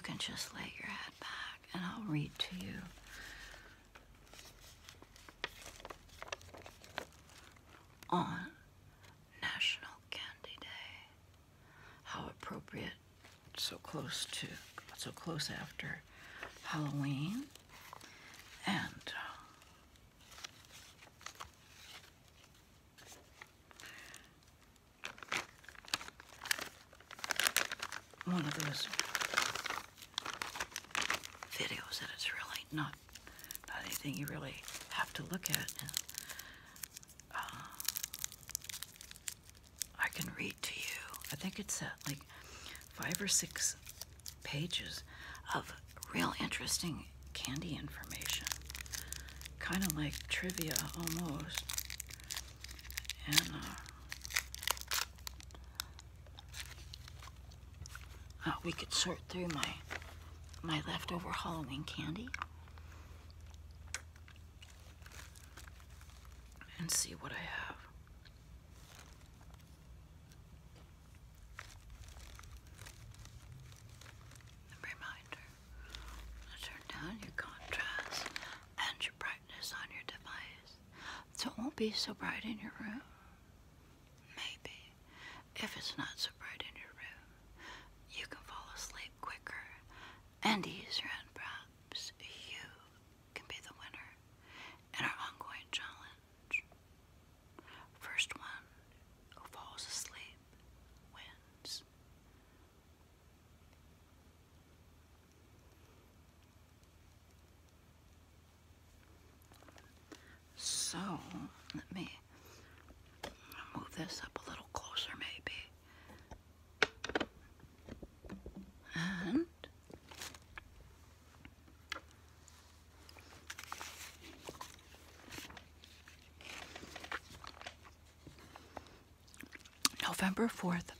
can just lay your head back and I'll read to you. On National Candy Day. How appropriate, so close after Halloween. And one of those videos that it's really not anything you really have to look at. And, I can read to you. I think it's like 5 or 6 pages of real interesting candy information. Kind of like trivia almost. And we could sort through my leftover Halloween candy and see what I have. A reminder to turn down your contrast and your brightness on your device so it won't be so bright in your room. Maybe if it's not so bright in your room, you can fall asleep quicker and easier, and perhaps you can be the winner in our ongoing challenge. First one who falls asleep wins. So, let me move this up a little closer maybe. And November 4th,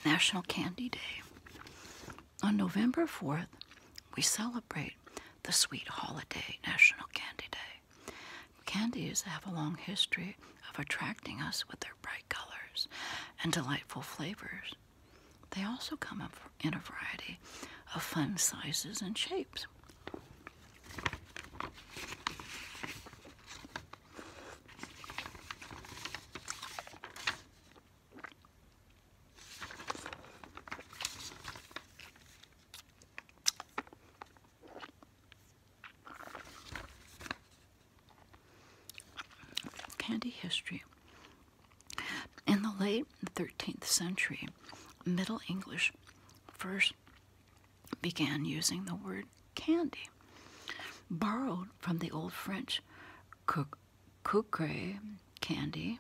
National Candy Day. On November 4th, we celebrate the sweet holiday, National Candy Day. Candies have a long history of attracting us with their bright colors and delightful flavors. They also come up in a variety of fun sizes and shapes. Candy history. In the late 13th century, Middle English first began using the word candy, borrowed from the Old French sucre, candy.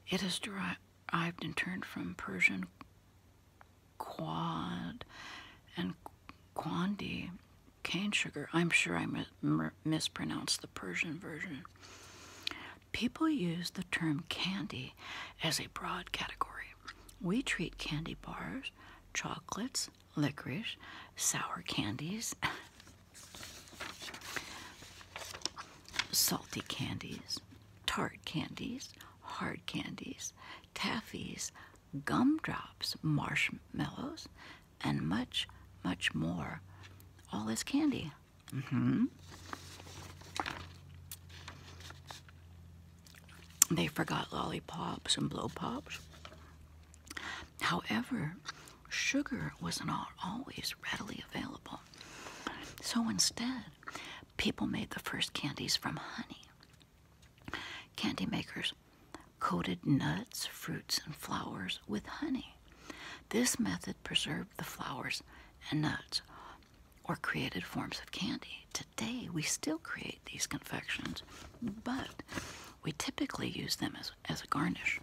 It is derived in turn from Persian quad and quandi, cane sugar. I'm sure I mispronounced the Persian version. People use the term candy as a broad category. We treat candy bars, chocolates, licorice, sour candies, salty candies, tart candies, hard candies, taffies, gumdrops, marshmallows, and much, much more, all as candy. They forgot lollipops and blow pops. However, sugar was not always readily available. So instead, people made the first candies from honey. Candy makers coated nuts, fruits, and flowers with honey. This method preserved the flowers and nuts, or created forms of candy. Today, we still create these confections, but we typically use them as a garnish.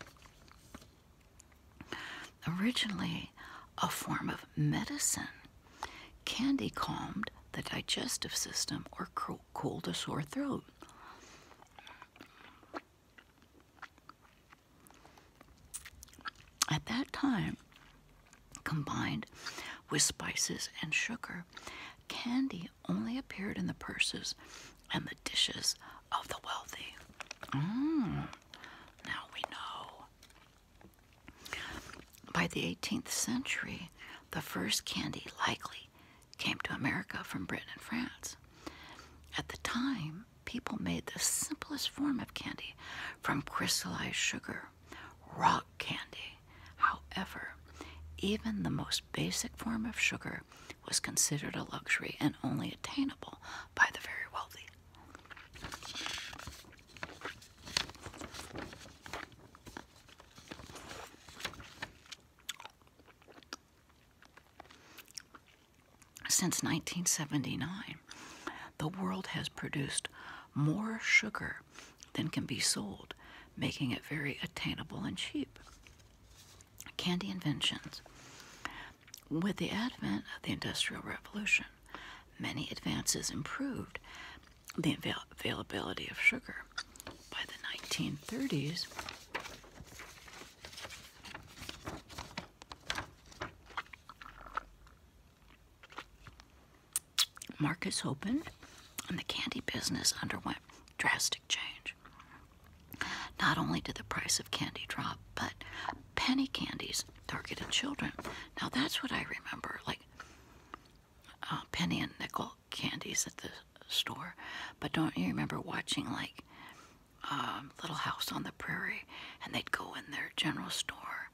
Originally a form of medicine, candy calmed the digestive system or cooled a sore throat. At that time, combined with spices and sugar, candy only appeared in the purses and the dishes of the wealthy. Now we know. By the 18th century, The first candy likely came to America from Britain and France. At the time, people made the simplest form of candy from crystallized sugar, rock candy. However, even the most basic form of sugar was considered a luxury and only attainable by the very wealthy. Since 1979, the world has produced more sugar than can be sold, making it very attainable and cheap. Candy inventions. With the advent of the Industrial Revolution, many advances improved the availability of sugar. By the 1930s, markets opened and the candy business underwent drastic change. Not only did the price of candy drop, but penny candies targeted children. Now that's what I remember, like penny and nickel candies at the store. But don't you remember watching like Little House on the Prairie, and they'd go in their general store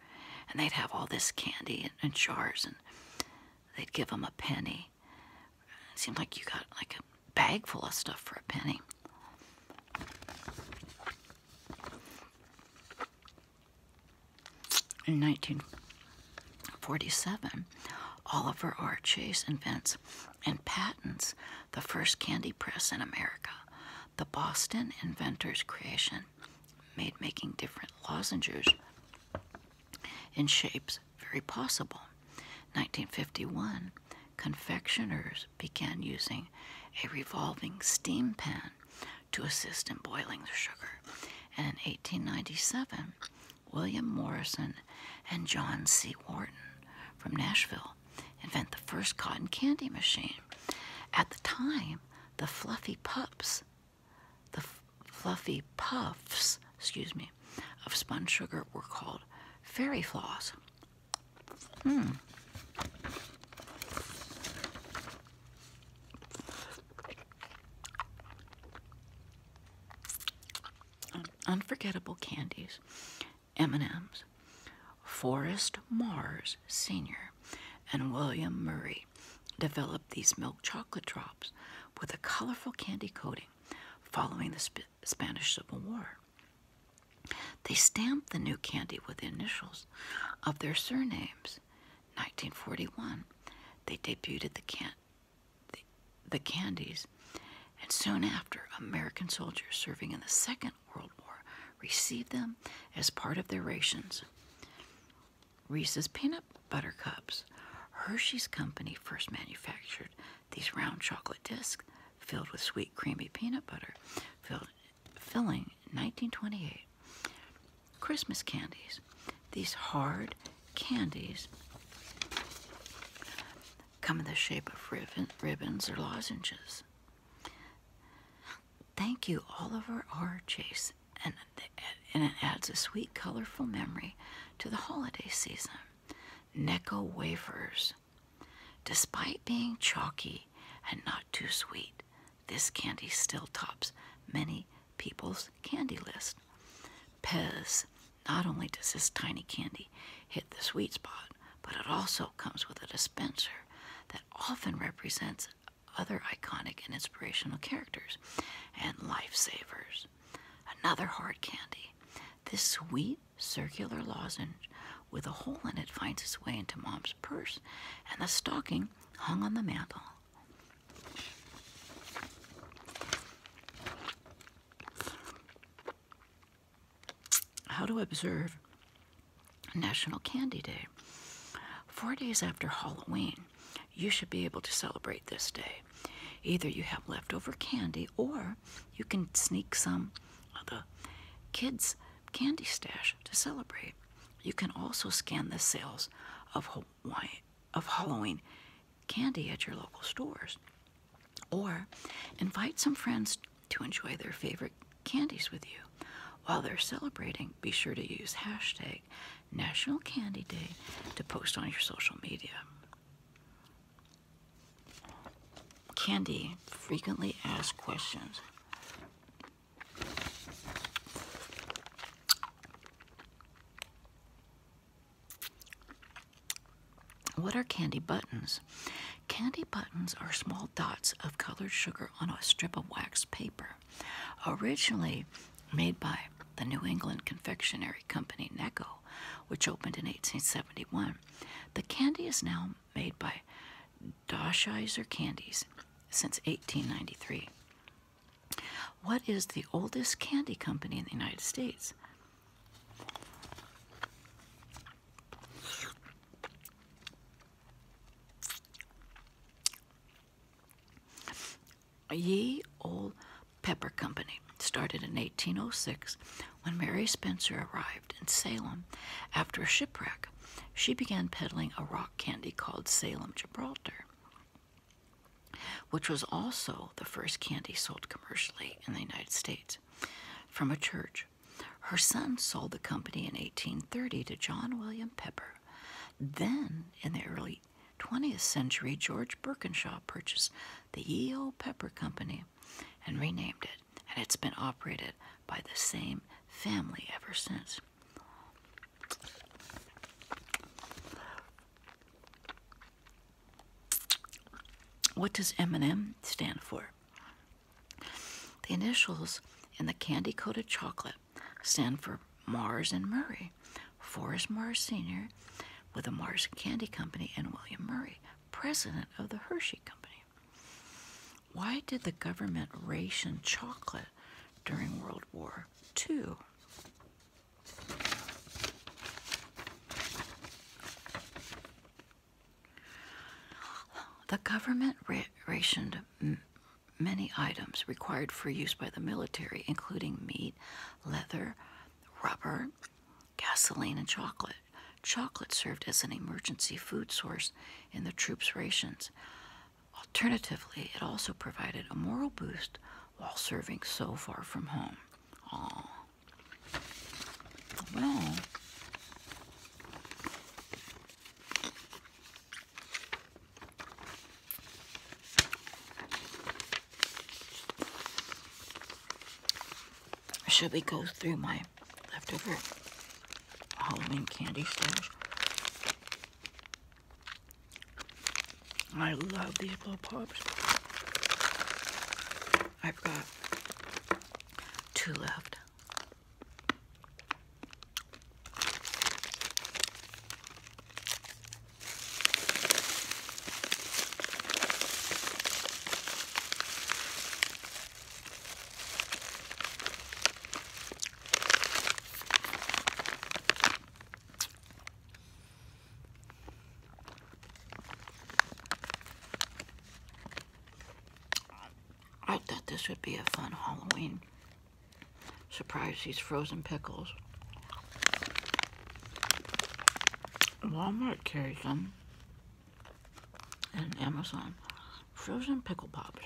and they'd have all this candy in jars, and they'd give them a penny. It seemed like you got like a bag full of stuff for a penny. In 1947, Oliver R. Chase invents and patents the first candy press in America. The Boston inventor's creation made making different lozenges in shapes very possible. 1951, confectioners began using a revolving steam pan to assist in boiling the sugar. And in 1897, William Morrison and John C. Wharton from Nashville invent the first cotton candy machine. At the time, the fluffy puffs of spun sugar were called fairy floss. Unforgettable candies. M&M's. Forrest Mars Sr. and William Murray developed these milk chocolate drops with a colorful candy coating following the Spanish Civil War. They stamped the new candy with the initials of their surnames. 1941, they debuted the candies, and soon after, American soldiers serving in the Second World War received them as part of their rations. Reese's peanut butter cups. Hershey's company first manufactured these round chocolate discs filled with sweet, creamy peanut butter, filling 1928. Christmas candies. These hard candies come in the shape of ribbons or lozenges. Thank you, Oliver R. Chase, and it adds a sweet, colorful memory to the holiday season. Necco wafers. Despite being chalky and not too sweet, this candy still tops many people's candy list. Pez. Not only does this tiny candy hit the sweet spot, but it also comes with a dispenser that often represents other iconic and inspirational characters and lifesavers. Another hard candy. This sweet circular lozenge with a hole in it finds its way into Mom's purse and the stocking hung on the mantle. How to observe National Candy Day. 4 days after Halloween, you should be able to celebrate this day. Either you have leftover candy or you can sneak some of the kids' candy stash to celebrate. You can also scan the sales of Halloween candy at your local stores, or invite some friends to enjoy their favorite candies with you. While they're celebrating, be sure to use hashtag National Candy Day to post on your social media. Candy frequently asked questions. What are candy buttons? Candy buttons are small dots of colored sugar on a strip of wax paper. Originally made by the New England confectionery company Necco, which opened in 1871, the candy is now made by Doshizer Candies since 1893. What is the oldest candy company in the United States? Ye Old Pepper Company started in 1806 when Mary Spencer arrived in Salem after a shipwreck. She began peddling a rock candy called Salem Gibraltar, which was also the first candy sold commercially in the United States from a church. Her son sold the company in 1830 to John William Pepper. Then, in the early 20th century, George Birkinshaw purchased the Ye Old Pepper Company and renamed it, and it's been operated by the same family ever since. What does M&M stand for? The initials in the candy-coated chocolate stand for Mars and Murray. Forrest Mars Sr. with the Mars Candy Company and William Murray, president of the Hershey Company. Why did the government ration chocolate during World War II? The government rationed many items required for use by the military, including meat, leather, rubber, gasoline, and chocolate. Chocolate served as an emergency food source in the troops' rations. Alternatively, it also provided a moral boost while serving so far from home. Aww. Well, should we go through my leftover Halloween candy stash? I love these blow pops. I've got 2 left. I thought this would be a fun Halloween surprise, these frozen pickles. Walmart carries them, and Amazon. Frozen pickle pops.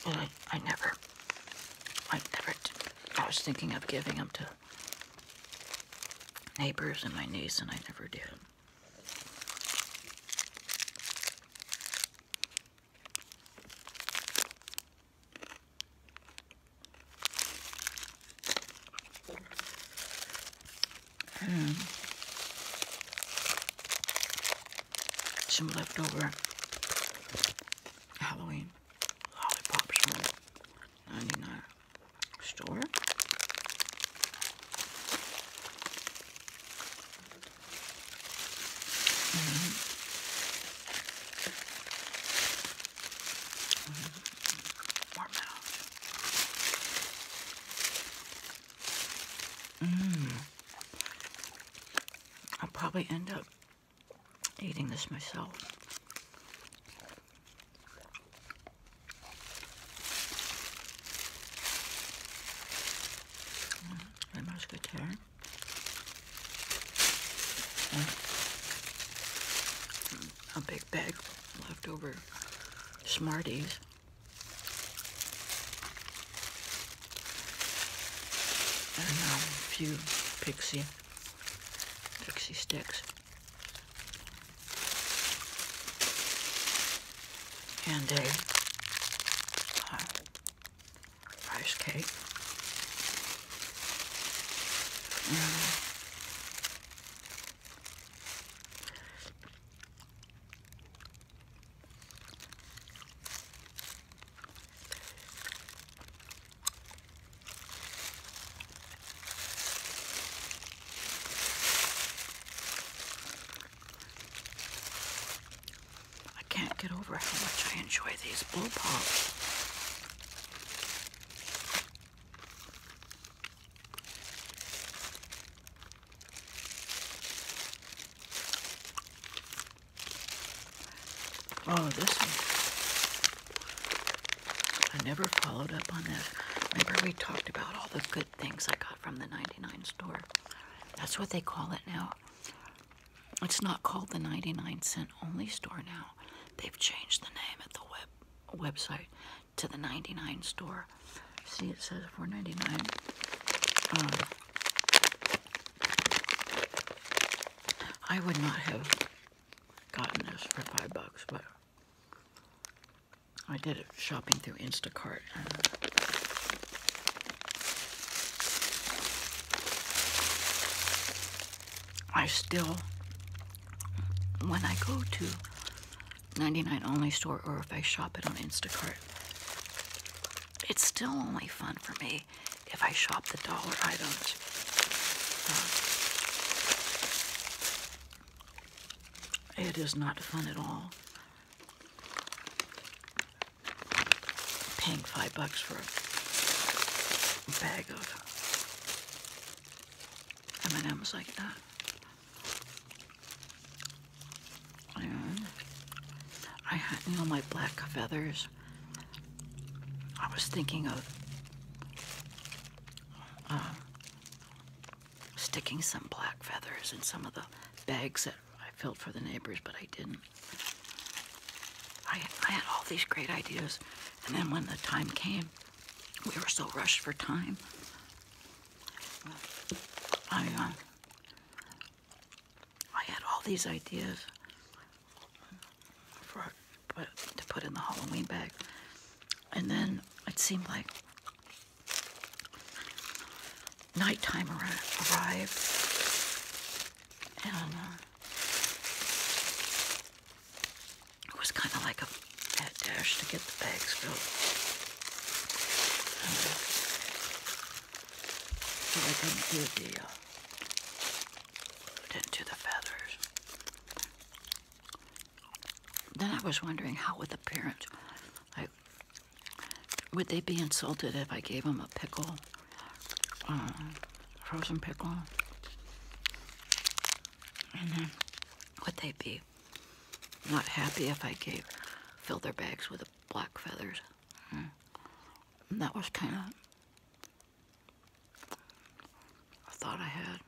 But I was thinking of giving them to neighbors and my niece, and I never did. And some leftover Halloween lollipops from the 99 store. I'll probably end up eating this myself. The musketeer. A big bag of leftover Smarties. And a few pixie sticks. And a rice cake. I can't get over how much I enjoy these blow pops. Oh, this one. I never followed up on this. Remember we talked about all the good things I got from the 99 store. That's what they call it now. It's not called the 99-cent only store now. They've changed the name at the website to the 99 store. See, it says $4.99. I would not have gotten this for $5, but I did it shopping through Instacart. I still, when I go to 99 only store or if I shop it on Instacart, it's still only fun for me if I shop the dollar items. It is not fun at all paying $5 for a bag of M&Ms like that. And I had, you know, my black feathers. I was thinking of sticking some black feathers in some of the bags that I filled for the neighbors, but I didn't. I had all these great ideas, and then when the time came, we were so rushed for time. I had all these ideas to put in the Halloween bag, and then it seemed like nighttime arrived, and it was kind of like a mad dash to get the bags filled. So I didn't do the feathers. Then I was wondering, how would the parents, like, would they be insulted if I gave them a pickle, frozen pickle? And then would they be not happy if I filled their bags with black feathers? And that was kind of a thought I had.